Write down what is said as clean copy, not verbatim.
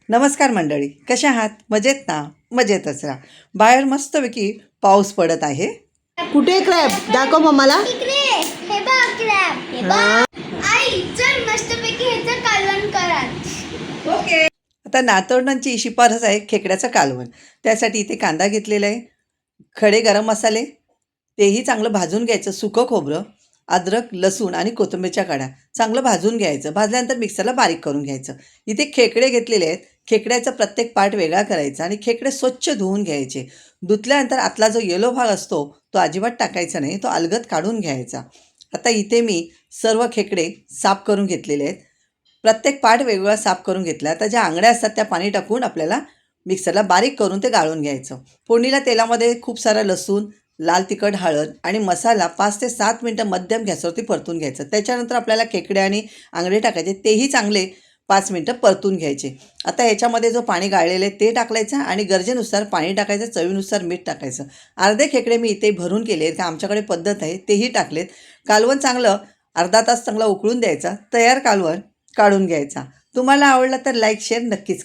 नमस्कार मंडळी, कशा आहात? मजेत ना? मजेतच राहा. बाहेर मस्तपैकी पाऊस पडत आहे. कुठे क्रॅब दाखव मम्माला. इकडे हे बघ क्रॅब हे बघ. आई चल मस्तपैकी ह्याचं कालवण करा. ओके. आता नातवंडांची शिफारस आहे खेकड्याचं कालवण. त्यासाठी इथे कांदा घेतलेला आहे, खडे गरम मसाले, तेही चांगलं भाजून घ्यायचं, सुकं खोबरं, अद्रक, लसूण आणि कोथिंबीरच्या काड्या चांगलं भाजून घ्यायचं. भाजल्यानंतर मिक्सरला बारीक करून घ्यायचं. इथे खेकडे घेतलेले आहेत. खेकड्याचा प्रत्येक पार्ट वेगळा करायचा आणि खेकडे स्वच्छ धुवून घ्यायचे. धुतल्यानंतर आतला जो येलो भाग असतो तो अजिबात टाकायचा नाही, तो अलगद काढून घ्यायचा. आता इथे मी सर्व खेकडे साफ करून घेतलेले आहेत. प्रत्येक पार्ट वेगवेगळा साफ करून घेतला. आता ज्या आंगड्या असतात त्या पाणी टाकून आपल्याला मिक्सरला बारीक करून ते गाळून घ्यायचं. फोडणीला तेलामध्ये खूप सारा लसूण, लाल तिखट, हळद आणि मसाला 5 ते 7 मिनटं मध्यम गॅसवरती परतून घ्यायचं. त्याच्यानंतर आपल्याला खेकडे आणि आंगडे टाकायचे, तेही चांगले 5 मिनटं परतून घ्यायचे. आता ह्याच्यामध्ये जो पाणी गाळलेलं आहे ते टाकायचं आणि गरजेनुसार पाणी टाकायचं, चवीनुसार मीठ टाकायचं. अर्धे खेकडे मी इथे भरून केले आहेत, आमच्याकडे पद्धत आहे, तेही टाकलेत. कालवण चांगलं अर्धा तास चांगला उकळून द्यायचा. तयार कालवण काढून घ्यायचा. तुम्हाला आवडला तर लाईक शेअर नक्कीच.